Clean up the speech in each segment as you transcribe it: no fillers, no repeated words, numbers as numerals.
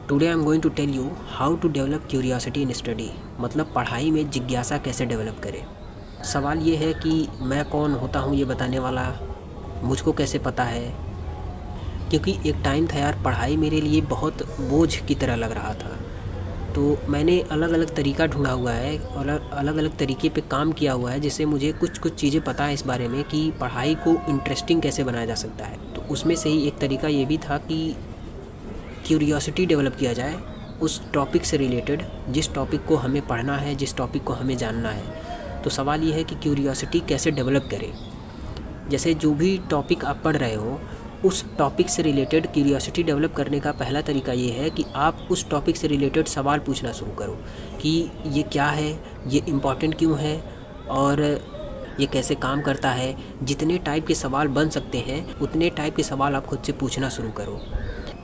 Today I am going to tell you how to develop curiosity in study, मतलब पढ़ाई में जिज्ञासा कैसे डेवलप करें। सवाल ये है कि मैं कौन होता हूँ ये बताने वाला, मुझको कैसे पता है। क्योंकि एक टाइम था यार, पढ़ाई मेरे लिए बहुत बोझ की तरह लग रहा था। तो मैंने अलग अलग तरीका ढूंढा हुआ है और अलग अलग तरीके पे काम किया हुआ है, जिससे मुझे कुछ कुछ चीज़ें पता है इस बारे में कि पढ़ाई को इंटरेस्टिंग कैसे बनाया जा सकता है। तो उसमें से ही एक तरीका ये भी था कि क्यूरियोसिटी डेवलप किया जाए उस टॉपिक से रिलेटेड, जिस टॉपिक को हमें पढ़ना है, जिस टॉपिक को हमें जानना है। तो सवाल ये है कि क्यूरियोसिटी कैसे डेवलप करें। जैसे जो भी टॉपिक आप पढ़ रहे हो, उस टॉपिक से रिलेटेड क्यूरियोसिटी डेवलप करने का पहला तरीका ये है कि आप उस टॉपिक से रिलेटेड सवाल पूछना शुरू करो कि ये क्या है, ये इम्पॉर्टेंट क्यों है और ये कैसे काम करता है। जितने टाइप के सवाल बन सकते हैं उतने टाइप के सवाल आप खुद से पूछना शुरू करो।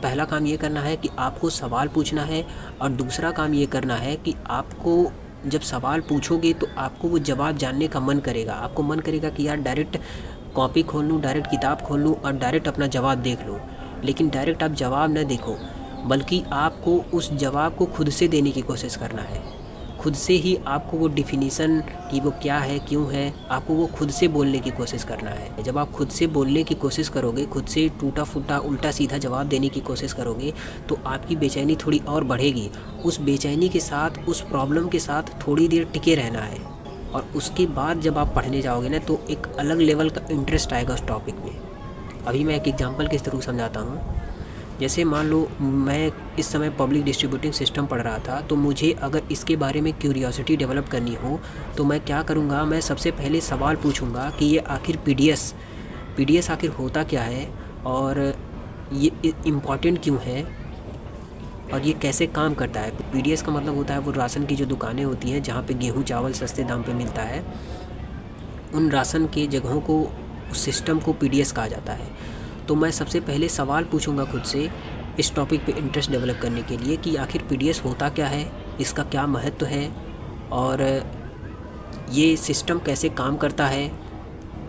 पहला काम ये करना है कि आपको सवाल पूछना है, और दूसरा काम ये करना है कि आपको जब सवाल पूछोगे तो आपको वो जवाब जानने का मन करेगा। आपको मन करेगा कि यार डायरेक्ट कॉपी खोल लूँ, डायरेक्ट किताब खोल लूँ और डायरेक्ट अपना जवाब देख लूँ। लेकिन डायरेक्ट आप जवाब न देखो, बल्कि आपको उस जवाब को खुद से देने की कोशिश करना है। खुद से ही आपको वो डिफिनीसन कि वो क्या है, क्यों है, आपको वो खुद से बोलने की कोशिश करना है। जब आप खुद से बोलने की कोशिश करोगे, खुद से टूटा फूटा उल्टा सीधा जवाब देने की कोशिश करोगे, तो आपकी बेचैनी थोड़ी और बढ़ेगी। उस बेचैनी के साथ, उस प्रॉब्लम के साथ थोड़ी देर टिके रहना है, और उसके बाद जब आप पढ़ने जाओगे ना, तो एक अलग लेवल का इंटरेस्ट आएगा उस टॉपिक में। अभी मैं एक एग्जांपल के थ्रू समझाता हूँ। जैसे मान लो मैं इस समय पब्लिक डिस्ट्रीब्यूटिंग सिस्टम पढ़ रहा था, तो मुझे अगर इसके बारे में क्यूरियोसिटी डेवलप करनी हो तो मैं क्या करूँगा, मैं सबसे पहले सवाल पूछूँगा कि ये आखिर पीडीएस आखिर होता क्या है, और ये इम्पॉर्टेंट क्यों है, और ये कैसे काम करता है। पीडीएस का मतलब होता है वो राशन की जो दुकानें होती हैं जहाँ पे गेहूँ चावल सस्ते दाम पे मिलता है, उन राशन के जगहों को, उस सिस्टम को पीडीएस कहा जाता है। तो मैं सबसे पहले सवाल पूछूंगा खुद से इस टॉपिक पे इंटरेस्ट डेवलप करने के लिए कि आखिर पीडीएस होता क्या है, इसका क्या महत्व है, और ये सिस्टम कैसे काम करता है।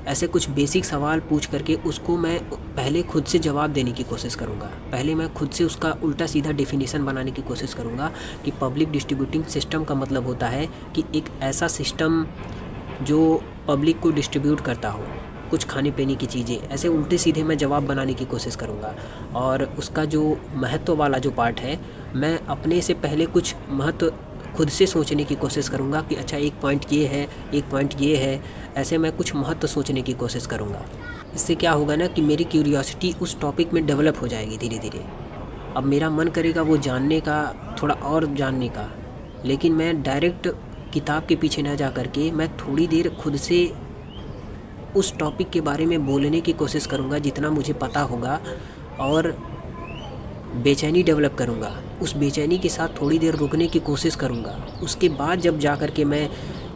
ऐसे कुछ बेसिक सवाल पूछ करके उसको मैं पहले खुद से जवाब देने की कोशिश करूँगा। पहले मैं खुद से उसका उल्टा सीधा डेफिनेशन बनाने की कोशिश करूँगा कि पब्लिक डिस्ट्रीब्यूटिंग सिस्टम का मतलब होता है कि एक ऐसा सिस्टम जो पब्लिक को डिस्ट्रीब्यूट करता हो कुछ खाने पीने की चीज़ें। ऐसे उल्टे सीधे मैं जवाब बनाने की कोशिश करूँगा, और उसका जो महत्व वाला जो पार्ट है, मैं अपने से पहले कुछ महत्व खुद से सोचने की कोशिश करूँगा कि अच्छा एक पॉइंट ये है, एक पॉइंट ये है। ऐसे मैं कुछ महत्व सोचने की कोशिश करूँगा। इससे क्या होगा ना कि मेरी क्यूरियोसिटी उस टॉपिक में डेवलप हो जाएगी धीरे धीरे। अब मेरा मन करेगा वो जानने का, थोड़ा और जानने का, लेकिन मैं डायरेक्ट किताब के पीछे ना जा कर के मैं थोड़ी देर खुद से उस टॉपिक के बारे में बोलने की कोशिश करूँगा जितना मुझे पता होगा, और बेचैनी डेवलप करूँगा। उस बेचैनी के साथ थोड़ी देर रुकने की कोशिश करूँगा। उसके बाद जब जा कर के मैं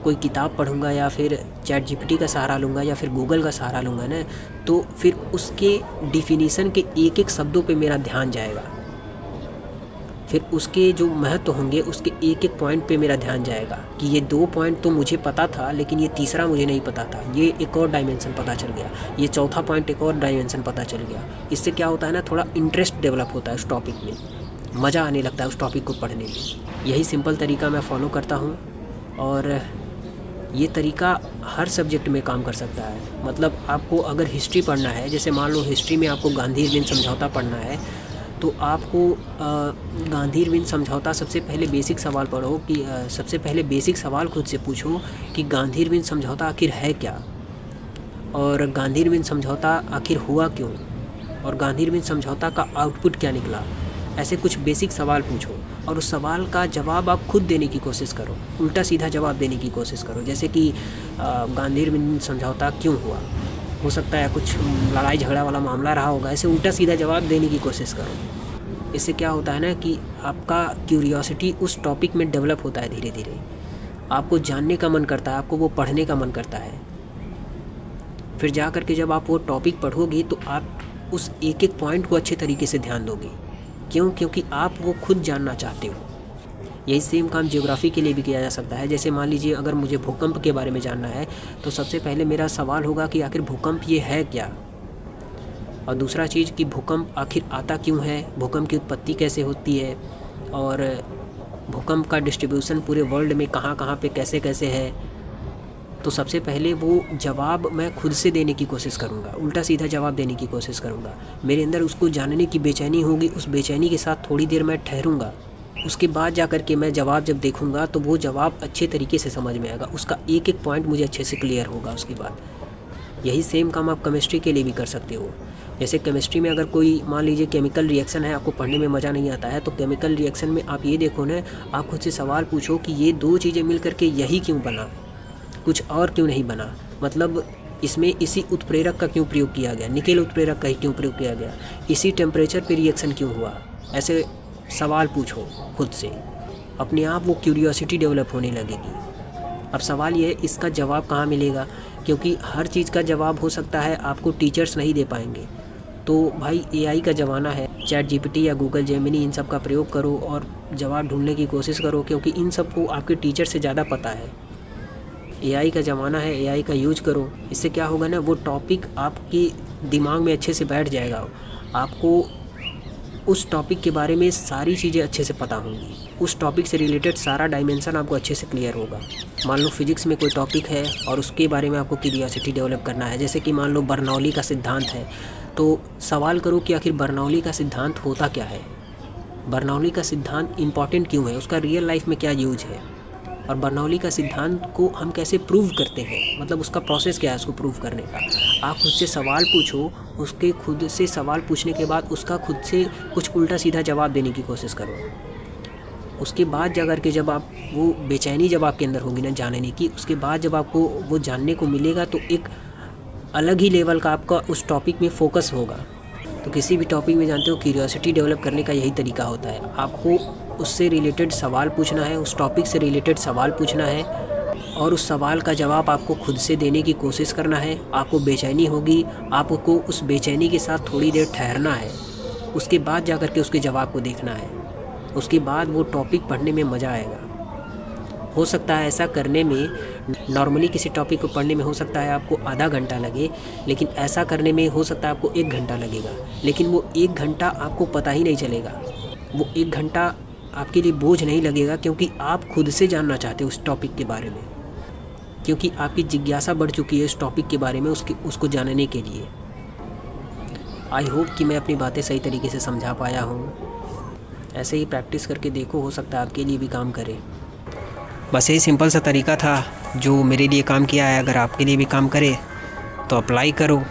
कोई किताब पढ़ूँगा या फिर चैट जीपीटी का सहारा लूँगा या फिर गूगल का सहारा लूँगा ना, तो फिर उसके डिफिनीसन के एक एक शब्दों पे मेरा ध्यान जाएगा। फिर उसके जो महत्व होंगे उसके एक एक पॉइंट पे मेरा ध्यान जाएगा कि ये 2 पॉइंट तो मुझे पता था, लेकिन ये तीसरा मुझे नहीं पता था, ये एक और डायमेंशन पता चल गया, ये चौथा पॉइंट एक और डायमेंशन पता चल गया। इससे क्या होता है ना, थोड़ा इंटरेस्ट डेवलप होता है उस टॉपिक में, मज़ा आने लगता है उस टॉपिक को पढ़ने में। यही सिंपल तरीका मैं फॉलो करता हूँ, और ये तरीका हर सब्जेक्ट में काम कर सकता है। मतलब आपको अगर हिस्ट्री पढ़ना है, जैसे मान लो हिस्ट्री में आपको गांधी अरविंद समझौता पढ़ना है, तो आपको गांधी अरविंद समझौता सबसे पहले बेसिक सवाल पढ़ो कि सबसे पहले बेसिक सवाल खुद से पूछो कि गांधी अरविंद समझौता आखिर है क्या, और गांधी अरविंद समझौता आखिर हुआ क्यों, और गांधी अरविंद समझौता का आउटपुट क्या निकला। ऐसे कुछ बेसिक सवाल पूछो, और उस सवाल का जवाब आप खुद देने की कोशिश करो, उल्टा सीधा जवाब देने की कोशिश करो। जैसे कि गांधी अरविंद समझौता क्यों हुआ, हो सकता है कुछ लड़ाई झगड़ा वाला मामला रहा होगा, ऐसे उल्टा सीधा जवाब देने की कोशिश करो। इससे क्या होता है ना कि आपका क्यूरियोसिटी उस टॉपिक में डेवलप होता है धीरे धीरे, आपको जानने का मन करता है, आपको वो पढ़ने का मन करता है। फिर जा कर के जब आप वो टॉपिक पढ़ोगे तो आप उस एक एक पॉइंट को अच्छे तरीके से ध्यान दोगे। क्यों? क्योंकि आप वो खुद जानना चाहते हो। यही सेम काम ज्योग्राफी के लिए भी किया जा सकता है। जैसे मान लीजिए अगर मुझे भूकंप के बारे में जानना है, तो सबसे पहले मेरा सवाल होगा कि आखिर भूकंप ये है क्या, और दूसरा चीज़ कि भूकंप आखिर आता क्यों है, भूकंप की उत्पत्ति कैसे होती है, और भूकंप का डिस्ट्रीब्यूशन पूरे वर्ल्ड में कहाँ कहाँ पे कैसे कैसे है, तो सबसे पहले वो जवाब मैं खुद से देने की कोशिश करूँगा, उल्टा सीधा जवाब देने की कोशिश करूँगा। मेरे अंदर उसको जानने की बेचैनी होगी, उस बेचैनी के साथ थोड़ी देर मैं ठहरूँगा। उसके बाद जा कर के मैं जवाब जब देखूँगा तो वो जवाब अच्छे तरीके से समझ में आएगा, उसका एक एक पॉइंट मुझे अच्छे से क्लियर होगा उसके बाद। यही सेम काम आप केमिस्ट्री के लिए भी कर सकते हो। जैसे केमिस्ट्री में अगर कोई मान लीजिए केमिकल रिएक्शन है, आपको पढ़ने में मज़ा नहीं आता है, तो केमिकल रिएक्शन में आप ये देखो ना, आप खुद से सवाल पूछो कि ये दो चीज़ें मिल करके यही क्यों बना, कुछ और क्यों नहीं बना, मतलब इसमें इसी उत्प्रेरक का क्यों प्रयोग किया गया, निकेल उत्प्रेरक का ही क्यों प्रयोग किया गया, इसी टेम्परेचर पे रिएक्शन क्यों हुआ। ऐसे सवाल पूछो खुद से, अपने आप वो क्यूरियोसिटी डेवलप होने लगेगी। अब सवाल ये है, इसका जवाब कहाँ मिलेगा, क्योंकि हर चीज़ का जवाब हो सकता है आपको टीचर्स नहीं दे पाएंगे। तो भाई AI का ज़माना है, चैट GPT या गूगल जेमिनी इन सब का प्रयोग करो और जवाब ढूंढने की कोशिश करो, क्योंकि इन सब को आपके टीचर से ज़्यादा पता है। AI का ज़माना है, AI का यूज करो। इससे क्या होगा ना, वो टॉपिक आपके दिमाग में अच्छे से बैठ जाएगा, आपको उस टॉपिक के बारे में सारी चीज़ें अच्छे से पता होंगी, उस टॉपिक से रिलेटेड सारा डायमेंशन आपको अच्छे से क्लियर होगा। मान लो फिजिक्स में कोई टॉपिक है और उसके बारे में आपको क्यूरियोसिटी डेवलप करना है, जैसे कि मान लो बर्नौली का सिद्धांत है, तो सवाल करो कि आखिर बर्नौली का सिद्धांत होता क्या है, बर्नौली का सिद्धांत इम्पॉर्टेंट क्यों है, उसका रियल लाइफ में क्या यूज है, और बर्नौली का सिद्धांत को हम कैसे प्रूव करते हैं, मतलब उसका प्रोसेस क्या है उसको प्रूव करने का। आप खुद से सवाल पूछो, उसके खुद से सवाल पूछने के बाद उसका खुद से कुछ उल्टा सीधा जवाब देने की कोशिश करो। उसके बाद जाकर के जब आप वो बेचैनी जब आपके अंदर होगी ना जानने की, उसके बाद जब आपको वो जानने को मिलेगा तो एक अलग ही लेवल का आपका उस टॉपिक में फोकस होगा। तो किसी भी टॉपिक में जानते हो क्यूरियोसिटी डेवलप करने का यही तरीका होता है, आपको उससे रिलेटेड सवाल पूछना है, उस टॉपिक से रिलेटेड सवाल पूछना है और उस सवाल का जवाब आपको खुद से देने की कोशिश करना है। आपको बेचैनी होगी, आपको उस बेचैनी के साथ थोड़ी देर ठहरना है, उसके बाद जा कर के उसके जवाब को देखना है, उसके बाद वो टॉपिक पढ़ने में मज़ा आएगा। हो सकता है ऐसा करने में, नॉर्मली किसी टॉपिक को पढ़ने में हो सकता है आपको आधा घंटा लगे, लेकिन ऐसा करने में हो सकता है आपको 1 घंटा लगेगा, लेकिन वो 1 घंटा आपको पता ही नहीं चलेगा, वो 1 घंटा आपके लिए बोझ नहीं लगेगा, क्योंकि आप खुद से जानना चाहते हो उस टॉपिक के बारे में, क्योंकि आपकी जिज्ञासा बढ़ चुकी है उस टॉपिक के बारे में उसको जानने के लिए। आई होप कि मैं अपनी बातें सही तरीके से समझा पाया हूँ। ऐसे ही प्रैक्टिस करके देखो, हो सकता है आपके लिए भी काम करे। बस यही सिंपल सा तरीका था जो मेरे लिए काम किया है। अगर आपके लिए भी काम करे तो अप्लाई करो,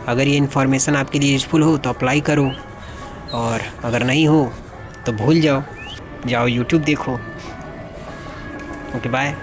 अगर ये इन्फॉर्मेशन आपके लिए यूज़फुल हो तो अप्लाई करो, और अगर नहीं हो तो भूल जाओ, YouTube देखो। Okay bye.